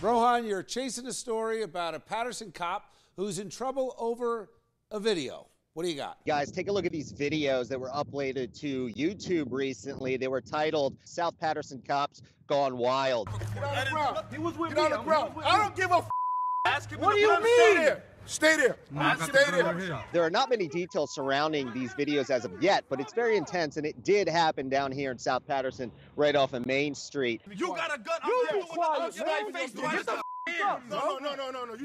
Rohan, you're chasing a story about a Paterson cop who's in trouble over a video. What do you got? Guys, take a look at these videos that were uploaded to YouTube recently. They were titled South Paterson Cops Gone Wild. Get on the ground. He was with Get me. on the ground. I don't give a f. Ask him. What do you mean? Stay there. Stay there. There are not many details surrounding these videos as of yet, but it's very intense, and it did happen down here in South Paterson, right off of Main Street. You got a gun. You I'm be quiet, man. face. Get the f up. No.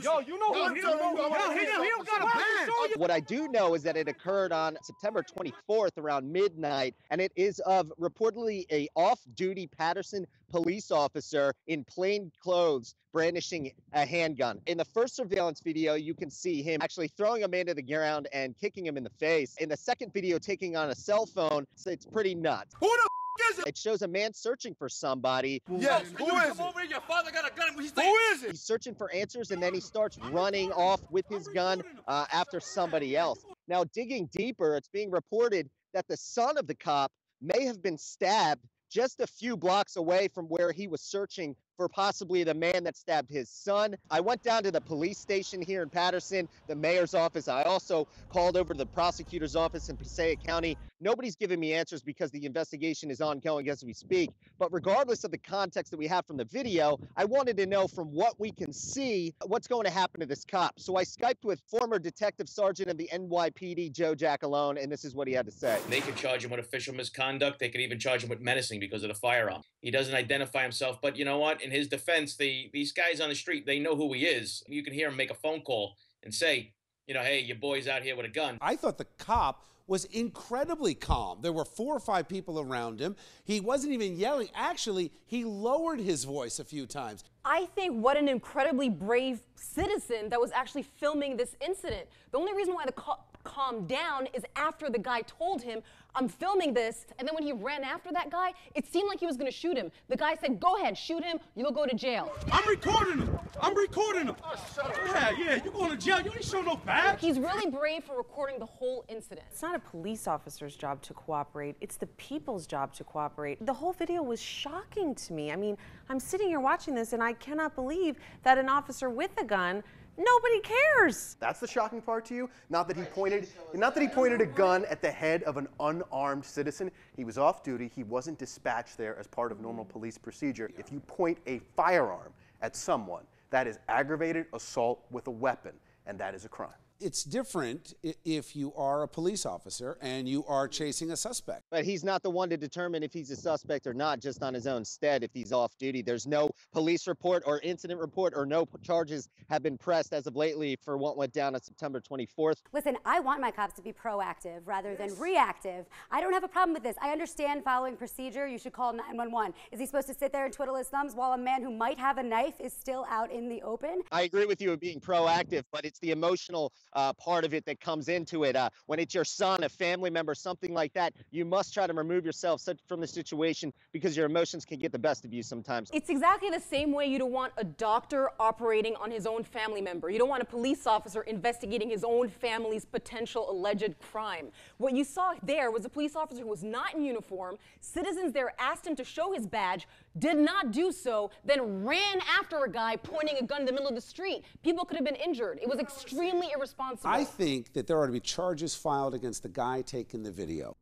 Yo, you know what? He don't got a plan. What I do know is that it occurred on September 24th around midnight, and it is of reportedly a off-duty Paterson police officer in plain clothes brandishing a handgun. In the first surveillance video, you can see him actually throwing a man to the ground and kicking him in the face. In the second video, taking on a cell phone, it's pretty nuts. Who the f is it? It shows a man searching for somebody. Yes, who is Come over here. Your father got a gun. Who is it? He's searching for answers, and then he starts running off with his gun after somebody else. Now, digging deeper, it's being reported that the son of the cop may have been stabbed just a few blocks away from where he was searching for possibly the man that stabbed his son. I went down to the police station here in Paterson, the mayor's office. I also called over to the prosecutor's office in Passaic County. Nobody's giving me answers because the investigation is ongoing as we speak. But regardless of the context that we have from the video, I wanted to know from what we can see what's going to happen to this cop. So I Skyped with former Detective Sergeant of the NYPD, Joe Jackalone, and this is what he had to say. They could charge him with official misconduct. They could even charge him with menacing because of the firearm. He doesn't identify himself, but you know what? In his defense, these guys on the street, they know who he is. You can hear him make a phone call and say, you know, hey, your boy's out here with a gun. I thought the cop was incredibly calm. There were 4 or 5 people around him. He wasn't even yelling. Actually, he lowered his voice a few times. I think what an incredibly brave citizen that was actually filming this incident. The only reason why the cop calmed down is after the guy told him, I'm filming this, and then when he ran after that guy, it seemed like he was gonna shoot him. The guy said, go ahead, shoot him, you'll go to jail. I'm recording him. Yeah, you going to jail. You ain't show no badge. He's really brave for recording the whole incident. It's not a police officer's job to cooperate. It's the people's job to cooperate. The whole video was shocking to me. I mean, I'm sitting here watching this and I cannot believe that an officer with a gun, nobody cares. That's the shocking part to you? Not that he pointed a gun at the head of an unarmed citizen. He was off duty. He wasn't dispatched there as part of normal police procedure. If you point a firearm at someone, that is aggravated assault with a weapon, and that is a crime. It's different if you are a police officer and you are chasing a suspect. But he's not the one to determine if he's a suspect or not, just on his own stead if he's off duty. There's no police report or incident report, or no charges have been pressed as of lately for what went down on September 24th. Listen, I want my cops to be proactive rather than reactive. I don't have a problem with this. I understand following procedure, you should call 911. Is he supposed to sit there and twiddle his thumbs while a man who might have a knife is still out in the open? I agree with you of being proactive, but it's the emotional part of it that comes into it. When it's your son, a family member, something like that, you must try to remove yourself from the situation because your emotions can get the best of you sometimes. It's exactly the same way you don't want a doctor operating on his own family member. You don't want a police officer investigating his own family's potential alleged crime. What you saw there was a police officer who was not in uniform. Citizens there asked him to show his badge, did not do so, then ran after a guy pointing a gun in the middle of the street. People could have been injured. It was extremely irresponsible. I think that there ought to be charges filed against the guy taking the video.